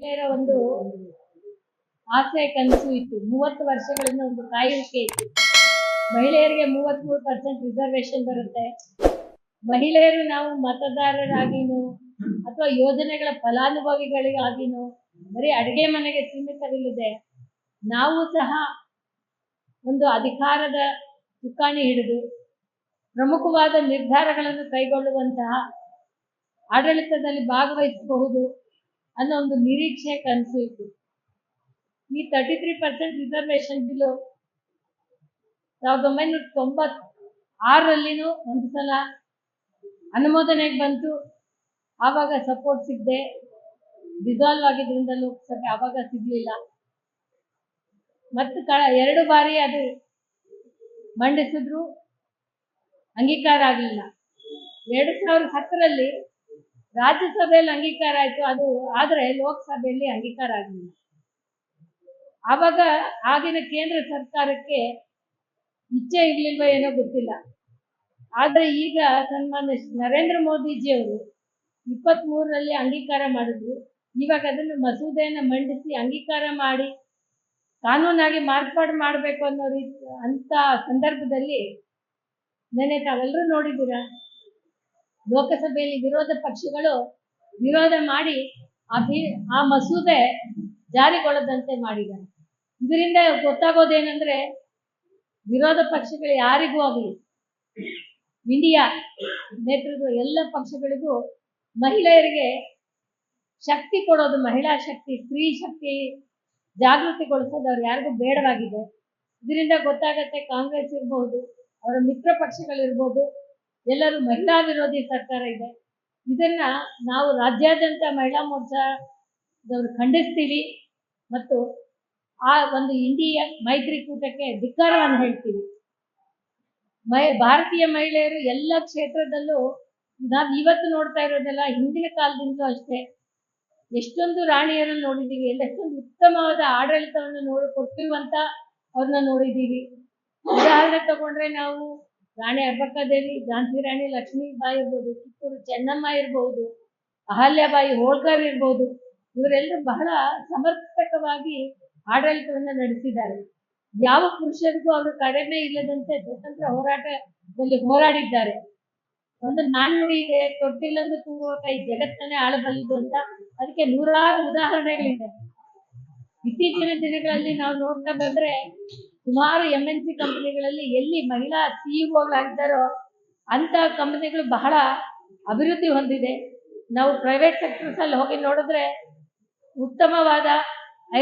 ಮಹಿಳೆಯರ ಒಂದು ಆಸೆ ಕನಸು ಇತ್ತು. 30 ವರ್ಷಗಳಿಂದ ಒಂದು ಕಾಯುವಿಕೆ ಇತ್ತು. ಮಹಿಳೆಯರಿಗೆ 33% ರಿಸರ್ವೇಶನ್ ಬರುತ್ತೆ. ಮಹಿಳೆಯರು ನಾವು ಮತದಾರರಾಗಿನೋ ಅಥವಾ ಯೋಜನೆಗಳ ಫಲಾನುಭವಿಗಳಿಗಾಗಿನೋ ಬರೀ ಅಡುಗೆ ಮನೆಗೆ ಸೀಮಿತವಿಲ್ಲದೆ ನಾವು ಸಹ ಒಂದು ಅಧಿಕಾರದ ಚುಕ್ಕಾಣಿ ಹಿಡಿದು ಪ್ರಮುಖವಾದ ನಿರ್ಧಾರಗಳನ್ನು ಕೈಗೊಳ್ಳುವಂತಹ ಆಡಳಿತದಲ್ಲಿ ಭಾಗವಹಿಸಬಹುದು ಅನ್ನೋ ಒಂದು ನಿರೀಕ್ಷೆ ಕನಸು ಇತ್ತು. ಈ 33% ರಿಸರ್ವೇಶನ್ ಬಿಲ್ಲು 1996ರಲ್ಲಿನೂ ಒಂದು ಸಲ ಅನುಮೋದನೆಗೆ ಬಂತು. ಆವಾಗ ಸಪೋರ್ಟ್ ಸಿಗದೆ ಡಿಸಾಲ್ವ್ ಆಗಿದ್ದರಿಂದ ಲೋಕಸಭೆ ಆವಾಗ ಸಿಗಲಿಲ್ಲ. ಮತ್ತು 2 ಬಾರಿ ಅದು ಮಂಡಿಸಿದ್ರು, ಅಂಗೀಕಾರ ಆಗಲಿಲ್ಲ. 2010ರಲ್ಲಿ ರಾಜ್ಯಸಭೆಯಲ್ಲಿ ಅಂಗೀಕಾರ ಆಯಿತು, ಅದು ಆದರೆ ಲೋಕಸಭೆಯಲ್ಲಿ ಅಂಗೀಕಾರ ಆಗಲಿಲ್ಲ. ಆವಾಗ ಆಗಿನ ಕೇಂದ್ರ ಸರ್ಕಾರಕ್ಕೆ ಇಚ್ಛೆ ಇರಲಿಲ್ವ ಏನೋ ಗೊತ್ತಿಲ್ಲ. ಆದರೆ ಈಗ ಸನ್ಮಾನ್ಯ ನರೇಂದ್ರ ಮೋದಿಜಿಯವರು 23ರಲ್ಲಿ ಅಂಗೀಕಾರ ಮಾಡಿದ್ರು. ಇವಾಗ ಅದನ್ನು ಮಸೂದೆಯನ್ನು ಮಂಡಿಸಿ ಅಂಗೀಕಾರ ಮಾಡಿ ಕಾನೂನಾಗಿ ಮಾರ್ಪಾಡು ಮಾಡಬೇಕು ಅನ್ನೋ ಅಂತ ಸಂದರ್ಭದಲ್ಲಿ ನೆನೆ ತಾವೆಲ್ಲರೂ ನೋಡಿದ್ದೀರಾ, ಲೋಕಸಭೆಯಲ್ಲಿ ವಿರೋಧ ಪಕ್ಷಗಳು ವಿರೋಧ ಮಾಡಿ ಆ ಮಸೂದೆ ಜಾರಿಗೊಳ್ಳದಂತೆ ಮಾಡಿದ್ದಾರೆ. ಇದರಿಂದ ಗೊತ್ತಾಗೋದೇನೆಂದ್ರೆ, ವಿರೋಧ ಪಕ್ಷಗಳು ಯಾರಿಗೂ ಆಗಲಿ, ಇಂಡಿಯಾ ನೇತೃತ್ವದ ಎಲ್ಲ ಪಕ್ಷಗಳಿಗೂ ಮಹಿಳೆಯರಿಗೆ ಶಕ್ತಿ ಕೊಡೋದು, ಮಹಿಳಾ ಶಕ್ತಿ, ಸ್ತ್ರೀ ಶಕ್ತಿ ಜಾಗೃತಿಗೊಳಿಸೋದು ಅವ್ರು ಯಾರಿಗೂ ಬೇಡವಾಗಿದೆ. ಇದರಿಂದ ಗೊತ್ತಾಗತ್ತೆ, ಕಾಂಗ್ರೆಸ್ ಇರ್ಬೋದು, ಅವರ ಮಿತ್ರ ಪಕ್ಷಗಳಿರ್ಬೋದು, ಎಲ್ಲರೂ ಮಹಿಳಾ ವಿರೋಧಿ ಸರ್ಕಾರ ಇದೆ. ಇದನ್ನ ನಾವು ರಾಜ್ಯಾದ್ಯಂತ ಮಹಿಳಾ ಮೋರ್ಚಾದವರು ಖಂಡಿಸ್ತೀವಿ ಮತ್ತು ಆ ಒಂದು ಇಂಡಿಯಾ ಮೈತ್ರಿಕೂಟಕ್ಕೆ ಧಿಕ್ಕಾರವನ್ನು ಹೇಳ್ತೀವಿ. ಭಾರತೀಯ ಮಹಿಳೆಯರು ಎಲ್ಲ ಕ್ಷೇತ್ರದಲ್ಲೂ ನಾವು ಇವತ್ತು ನೋಡ್ತಾ ಇರೋದೆಲ್ಲ ಹಿಂದಿನ ಕಾಲದಿಂದಲೂ ಅಷ್ಟೇ. ಎಷ್ಟೊಂದು ರಾಣಿಯರನ್ನು ನೋಡಿದ್ದೀವಿ, ಎಷ್ಟೊಂದು ಉತ್ತಮವಾದ ಆಡಳಿತವನ್ನು ಕೊಟ್ಟಿರುವಂತ ಅವ್ರನ್ನ ನೋಡಿದ್ದೀವಿ. ಉದಾಹರಣೆ ತಗೊಂಡ್ರೆ ನಾವು ರಾಣಿ ಅಬ್ಬಕ್ಕದೇವಿ, ಝಾನ್ಸಿ ರಾಣಿ ಲಕ್ಷ್ಮೀಬಾಯಿ ಇರ್ಬೋದು, ಕಿತ್ತೂರು ಚೆನ್ನಮ್ಮ ಇರ್ಬೋದು, ಅಹಲ್ಯಾಬಾಯಿ ಹೋಳ್ಕರ್ ಇರ್ಬೋದು, ಇವರೆಲ್ಲರೂ ಬಹಳ ಸಮರ್ಪಕವಾಗಿ ಆಡಳಿತವನ್ನು ನಡೆಸಿದ್ದಾರೆ. ಯಾವ ಪುರುಷರಿಗೂ ಅವರು ಕಡಿಮೆ ಇಲ್ಲದಂತೆ ಸ್ವತಂತ್ರ ಹೋರಾಟದಲ್ಲಿ ಹೋರಾಡಿದ್ದಾರೆ. ಒಂದು ನಾಣ್ಣುಡಿ ಇದೆ, ತೊಟ್ಟಿಲ್ಲಂದು ತೂಗುವ ಕೈ ಜಗತ್ತನ್ನೇ ಆಳಬಲ್ಲದು ಅಂತ. ಅದಕ್ಕೆ ನೂರಾರು ಉದಾಹರಣೆಗಳಿದೆ. ಇತ್ತೀಚಿನ ದಿನಗಳಲ್ಲಿ ನಾವು ನೋಡ್ತಾ ಬಂದ್ರೆ ಸುಮಾರು MNC ಕಂಪನಿಗಳಲ್ಲಿ ಎಲ್ಲಿ ಮಹಿಳಾ CEOಗಳಾಗಿದ್ದಾರೋ ಅಂತ ಕಂಪನಿಗಳು ಬಹಳ ಅಭಿವೃದ್ಧಿ ಹೊಂದಿದೆ. ನಾವು ಪ್ರೈವೇಟ್ ಸೆಕ್ಟರ್ಸ್ ಅಲ್ಲಿ ಹೋಗಿ ನೋಡಿದ್ರೆ ಉತ್ತಮವಾದ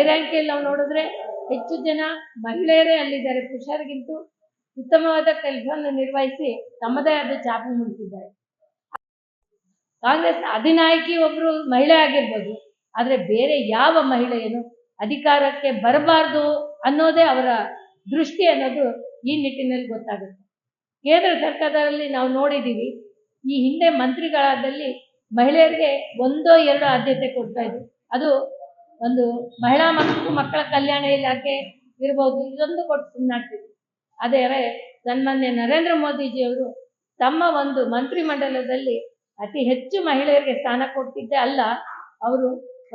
ರ್ಯಾಂಕಿಯಲ್ಲಿ ನಾವು ನೋಡಿದ್ರೆ ಹೆಚ್ಚು ಜನ ಮಹಿಳೆಯರೇ ಅಲ್ಲಿದ್ದಾರೆ. ಪುರುಷರಿಗಿಂತೂ ಉತ್ತಮವಾದ ಕೆಲಸವನ್ನು ನಿರ್ವಹಿಸಿ ತಮ್ಮದೇ ಆದ ಛಾಪು ಮೂಡಿಸಿದ್ದಾರೆ. ಕಾಂಗ್ರೆಸ್ ಅಧಿನಾಯಕಿ ಒಬ್ರು ಮಹಿಳೆ ಆಗಿರ್ಬೋದು, ಆದ್ರೆ ಬೇರೆ ಯಾವ ಮಹಿಳೆಯನ್ನು ಅಧಿಕಾರಕ್ಕೆ ಬರಬಾರ್ದು ಅನ್ನೋದೇ ಅವರ ದೃಷ್ಟಿ ಅನ್ನೋದು ಈ ನಿಟ್ಟಿನಲ್ಲಿ ಗೊತ್ತಾಗುತ್ತೆ. ಕೇಂದ್ರ ಸರ್ಕಾರದಲ್ಲಿ ನಾವು ನೋಡಿದ್ದೀವಿ, ಈ ಹಿಂದೆ ಮಂತ್ರಿಗಳಾದಲ್ಲಿ ಮಹಿಳೆಯರಿಗೆ 1-2 ಆದ್ಯತೆ ಕೊಡ್ತಾ ಇದ್ರು. ಅದು ಒಂದು ಮಹಿಳಾ ಮತ್ತು ಮಕ್ಕಳ ಕಲ್ಯಾಣ ಇಲಾಖೆ ಇರ್ಬೋದು, ಇದೊಂದು ಕೊಟ್ಟು ಸುಮ್ಮನಾಗ್ತಿದ್ರು. ಅದೇ ಸನ್ಮಾನ್ಯ ನರೇಂದ್ರ ಮೋದಿಜಿಯವರು ತಮ್ಮ ಒಂದು ಮಂತ್ರಿಮಂಡಲದಲ್ಲಿ ಅತಿ ಹೆಚ್ಚು ಮಹಿಳೆಯರಿಗೆ ಸ್ಥಾನ ಕೊಡ್ತಿದ್ದೆ ಅಲ್ಲ, ಅವರು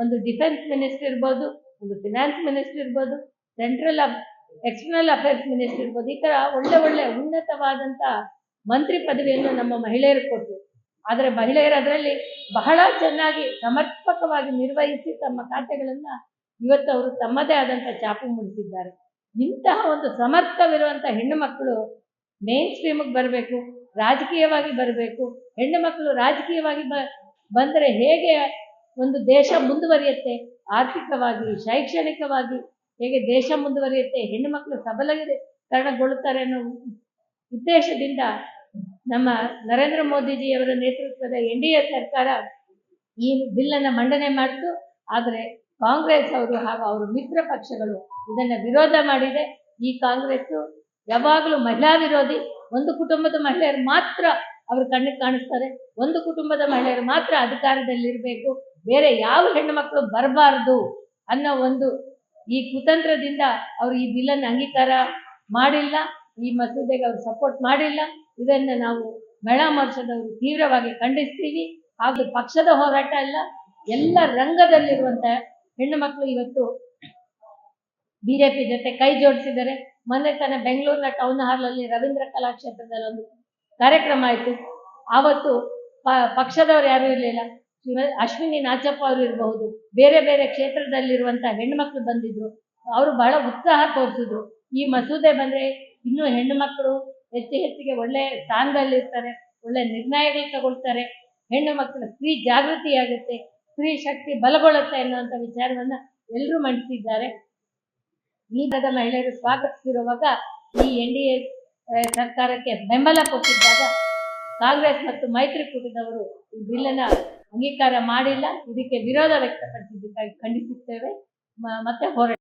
ಒಂದು ಡಿಫೆನ್ಸ್ ಮಿನಿಸ್ಟರ್ ಇರ್ಬೋದು, ಒಂದು ಫಿನಾನ್ಸ್ ಮಿನಿಸ್ಟರ್ ಇರ್ಬೋದು, ಎಕ್ಸ್ಟರ್ನಲ್ ಅಫೇರ್ಸ್ ಮಿನಿಸ್ಟರ್ ಇರ್ಬೋದು, ಈ ಥರ ಒಳ್ಳೆ ಉನ್ನತವಾದಂಥ ಮಂತ್ರಿ ಪದವಿಯನ್ನು ನಮ್ಮ ಮಹಿಳೆಯರು ಕೊಟ್ಟರು. ಆದರೆ ಮಹಿಳೆಯರು ಅದರಲ್ಲಿ ಬಹಳ ಚೆನ್ನಾಗಿ ಸಮರ್ಪಕವಾಗಿ ನಿರ್ವಹಿಸಿ ತಮ್ಮ ಖಾತೆಗಳನ್ನು ಇವತ್ತು ಅವರು ತಮ್ಮದೇ ಆದಂಥ ಛಾಪು ಮೂಡಿಸಿದ್ದಾರೆ. ಇಂತಹ ಒಂದು ಸಮರ್ಥವಿರುವಂಥ ಹೆಣ್ಣು ಮಕ್ಕಳು ಮೇನ್ ಸ್ಟ್ರೀಮಿಗೆ ಬರಬೇಕು, ರಾಜಕೀಯವಾಗಿ ಬರಬೇಕು. ಹೆಣ್ಣು ಮಕ್ಕಳು ರಾಜಕೀಯವಾಗಿ ಬಂದರೆ ಹೇಗೆ ಒಂದು ದೇಶ ಮುಂದುವರಿಯುತ್ತೆ, ಆರ್ಥಿಕವಾಗಿ, ಶೈಕ್ಷಣಿಕವಾಗಿ ಹೇಗೆ ದೇಶ ಮುಂದುವರಿಯುತ್ತೆ, ಹೆಣ್ಣು ಮಕ್ಕಳು ಸಬಲೀಕರಣಗೊಳ್ಳುತ್ತಾರೆ ಅನ್ನೋ ಉದ್ದೇಶದಿಂದ ನಮ್ಮ ನರೇಂದ್ರ ಮೋದಿಜಿಯವರ ನೇತೃತ್ವದ NDA ಸರ್ಕಾರ ಈ ಬಿಲ್ಲನ್ನು ಮಂಡನೆ ಮಾಡಿತು. ಆದರೆ ಕಾಂಗ್ರೆಸ್ ಅವರು ಹಾಗೂ ಅವರ ಮಿತ್ರ ಪಕ್ಷಗಳು ಇದನ್ನು ವಿರೋಧ ಮಾಡಿದೆ. ಈ ಕಾಂಗ್ರೆಸ್ಸು ಯಾವಾಗಲೂ ಮಹಿಳಾ ವಿರೋಧಿ. ಒಂದು ಕುಟುಂಬದ ಮಹಿಳೆಯರು ಮಾತ್ರ ಅವರು ಕಣ್ಣಿಗೆ ಕಾಣಿಸ್ತಾರೆ, ಒಂದು ಕುಟುಂಬದ ಮಹಿಳೆಯರು ಮಾತ್ರ ಅಧಿಕಾರದಲ್ಲಿರಬೇಕು, ಬೇರೆ ಯಾವ ಹೆಣ್ಣು ಮಕ್ಕಳು ಬರಬಾರ್ದು ಅನ್ನೋ ಒಂದು ಈ ಕುತಂತ್ರದಿಂದ ಅವರು ಈ ಬಿಲ್ಲನ್ನು ಅಂಗೀಕಾರ ಮಾಡಿಲ್ಲ, ಈ ಮಸೂದೆಗೆ ಅವರು ಸಪೋರ್ಟ್ ಮಾಡಿಲ್ಲ. ಇದನ್ನು ನಾವು ಮಹಿಳಾ ಮೋರ್ಚಾದವರು ತೀವ್ರವಾಗಿ ಖಂಡಿಸ್ತೀವಿ. ಹಾಗೂ ಪಕ್ಷದ ಹೋರಾಟ ಅಲ್ಲ, ಎಲ್ಲ ರಂಗದಲ್ಲಿರುವಂಥ ಹೆಣ್ಣು ಮಕ್ಕಳು ಇವತ್ತು ಬಿಜೆಪಿ ಜೊತೆ ಕೈ ಜೋಡಿಸಿದ್ದಾರೆ. ಮೊನ್ನೆ ತಾನೇ ಬೆಂಗಳೂರಿನ ಟೌನ್ ಹಾಲ್ ಅಲ್ಲಿ ರವೀಂದ್ರ ಕಲಾಕ್ಷೇತ್ರದಲ್ಲಿ ಒಂದು ಕಾರ್ಯಕ್ರಮ ಆಯಿತು. ಆವತ್ತು ಪಕ್ಷದವ್ರು ಯಾರೂ ಇರಲಿಲ್ಲ. ಅಶ್ವಿನಿ ನಾಚಪ್ಪ ಅವರು ಇರಬಹುದು, ಬೇರೆ ಬೇರೆ ಕ್ಷೇತ್ರದಲ್ಲಿರುವಂತಹ ಹೆಣ್ಣು ಮಕ್ಕಳು ಬಂದಿದ್ರು. ಅವರು ಬಹಳ ಉತ್ಸಾಹ ತೋರಿಸಿದ್ರು. ಈ ಮಸೂದೆ ಬಂದ್ರೆ ಇನ್ನೂ ಹೆಣ್ಣು ಮಕ್ಕಳು ಹೆಚ್ಚಿಗೆ ಒಳ್ಳೆ ಸ್ಥಾನದಲ್ಲಿ ಇರ್ತಾರೆ, ಒಳ್ಳೆ ನಿರ್ಣಯಗಳು ತಗೊಳ್ತಾರೆ, ಹೆಣ್ಣು ಮಕ್ಕಳ ಸ್ತ್ರೀ ಜಾಗೃತಿ ಆಗುತ್ತೆ, ಸ್ತ್ರೀ ಶಕ್ತಿ ಬಲಗೊಳ್ಳುತ್ತೆ ಅನ್ನುವಂಥ ವಿಚಾರವನ್ನ ಎಲ್ಲರೂ ಮಂಡಿಸಿದ್ದಾರೆ. ಈ ಭಾಗದ ಮಹಿಳೆಯರು ಸ್ವಾಗತಿಸಿರುವಾಗ ಈ NDA ಸರ್ಕಾರಕ್ಕೆ ಬೆಂಬಲ ಕೊಟ್ಟಿದ್ದಾಗ ಕಾಂಗ್ರೆಸ್ ಮತ್ತು ಮೈತ್ರಿಕೂಟದವರು ಈ ಬಿಲ್ಲನ್ನ ಅಂಗೀಕಾರ ಮಾಡಿಲ್ಲ. ಇದಕ್ಕೆ ವಿರೋಧ ವ್ಯಕ್ತಪಡಿಸಿದ್ದಕ್ಕಾಗಿ ಖಂಡಿಸುತ್ತೇವೆ. ಮತ್ತೆ ಹೋರಾಟ